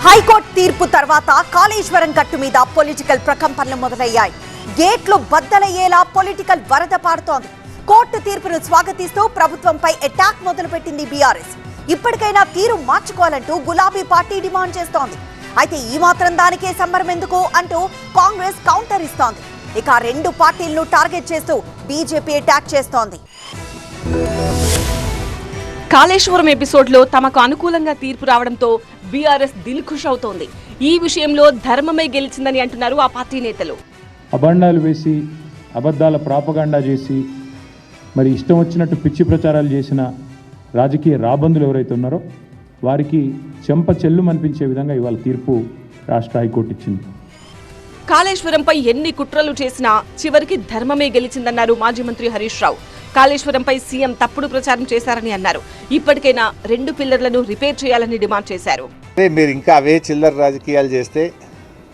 High court తీర్పు తర్వాత కాళేశ్వరం గట్టు మీద పొలిటికల్ ప్రకంపనలు మొదలయ్యాయి. గేట్లు బద్దలయ్యేలా పొలిటికల్ వరద పారుతోంది. కోర్టు తీర్పును స్వాగతిస్తూ ప్రభుత్వంపై అటాక్ మొదలుపెట్టింది బీఆర్ఎస్. ఇప్పటికైనా తీరు మార్చుకోవాలంటూ గులాబీ పార్టీ డిమాండ్ చేస్తోంది. అయితే ఈ మాత్రం దానికే సంబరం ఎందుకు అంటూ కాంగ్రెస్ కౌంటర్ ఇస్తోంది. ఇక రెండు పార్టీలను టార్గెట్ చేస్తూ బీజేపీ అటాక్ చేస్తోంది. కాళేశ్వరం ఎపిసోడ్లో తమకు అనుకూలంగా తీర్పు రావడంతో బీఆర్ఎస్ దిల్ ఖుష్ అవుతోంది. ఈ విషయంలో ధర్మమే గెలిచిందని అంటున్నారు ఆ పార్టీ నేతలు. అబండాలు వేసి అబద్ధాల ప్రాపగాండా చేసి మరి ఇష్టం వచ్చినట్టు పిచ్చి ప్రచారాలు చేసిన రాజకీయ రాబందులు ఎవరైతే ఉన్నారో వారికి చెంప చెల్లు అనిపించే విధంగా ఇవాళ తీర్పు రాష్ట్ర హైకోర్టు ఇచ్చింది. కాళేశ్వరంపై ఎన్ని కుట్రలు చేసినా చివరికి ధర్మమే గెలిచిందన్నారు మాజీ మంత్రి హరీష్ రావు. కాళేశ్వరంపై సీఎం తప్పుడు ప్రచారం చేశారని అన్నారు. ఇప్పటికైనా రెండు పిల్లర్లను రిపేర్ చేయాలని డిమాండ్ చేశారు. మీరు ఇంకా అవే చిల్లర రాజకీయాలు చేస్తే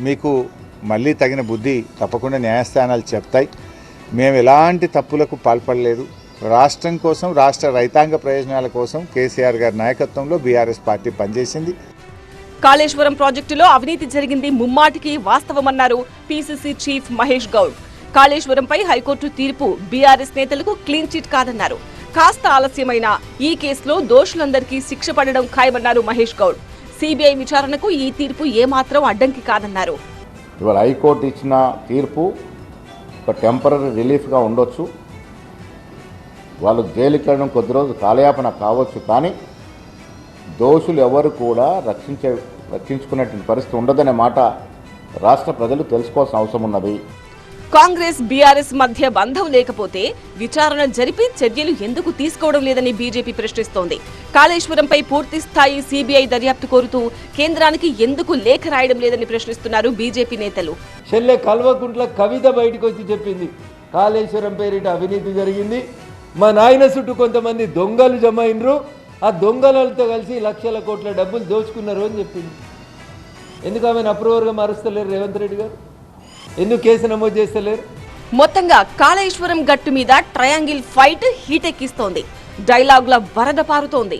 మీకు మళ్ళీ తగిన బుద్ధి తప్పకుండా న్యాయస్థానాలు చెప్తాయి. మేము ఎలాంటి తప్పులకు పాల్పడలేదు. రాష్ట్రం కోసం, రాష్ట్ర రైతాంగ ప్రయోజనాల కోసం కేసీఆర్ గారి నాయకత్వంలో బీఆర్ఎస్ పార్టీ పనిచేసింది. కాళేశ్వరం ప్రాజెక్టులో అవినీతి జరిగింది ముమ్మాటికి వాస్తవమన్నారు పీసీసీ చీఫ్ మహేష్ గౌడ్. కాళేశ్వరంపై హైకోర్టు తీర్పు బీఆర్ఎస్ నేతలకు క్లీన్ చిట్ కాదన్నారు. కాస్త ఆలస్యమైన ఈ కేసులో దోషులందరికీ శిక్ష పడడం ఖాయమన్నారు మహేష్ గౌడ్. సిబిఐ విచారణకు ఈ తీర్పు ఏమాత్రం అడ్డంకి కాదన్నారు. ఇవాళ హైకోర్టు ఇచ్చిన తీర్పు ఒక టెంపరీ రిలీఫ్గా ఉండొచ్చు, వాళ్ళు జైలుకి వెళ్ళడం కొద్ది రోజులు కాలయాపన కావచ్చు, కానీ దోషులు ఎవరు కూడా రక్షించుకునేటువంటి పరిస్థితి ఉండదనే మాట రాష్ట్ర ప్రజలు తెలుసుకోవాల్సిన అవసరం ఉన్నది. కాంగ్రెస్ బీఆర్ఎస్ మధ్య బంధం లేకపోతే విచారణ జరిపి చర్యలు ఎందుకు తీసుకోవడం లేదని బీజేపీ ప్రశ్నిస్తోంది. కాళేశ్వరంపై పూర్తి స్థాయి సిబిఐ దర్యాప్తు కోరుతూ కేంద్రానికి ఎందుకు లేఖ రాయడం లేదని ప్రశ్నిస్తున్నారు బీజేపీ నేతలు. చెల్లె కల్వకుంట్ల కవిత బయటకు వచ్చి చెప్పింది, కాళేశ్వరం పేరిట అవినీతి జరిగింది, మా నాయన చుట్టూ కొంతమంది దొంగలు జమ అయినరు, ఆ దొంగలతో కలిసి లక్షల కోట్ల డబ్బులు దోచుకున్నారు అని చెప్పింది. ఎందుకు ఆమెను అప్రూవర్గా మారుస్తలేరు రేవంత్ రెడ్డి గారు? ఎందుకు కేసు నమోదు చేస్తలేరు? మొత్తంగా కాళేశ్వరం గట్టు మీద ట్రయాంగిల్ ఫైట్ హీటెక్కిస్తోంది. డైలాగుల వరద పారుతోంది.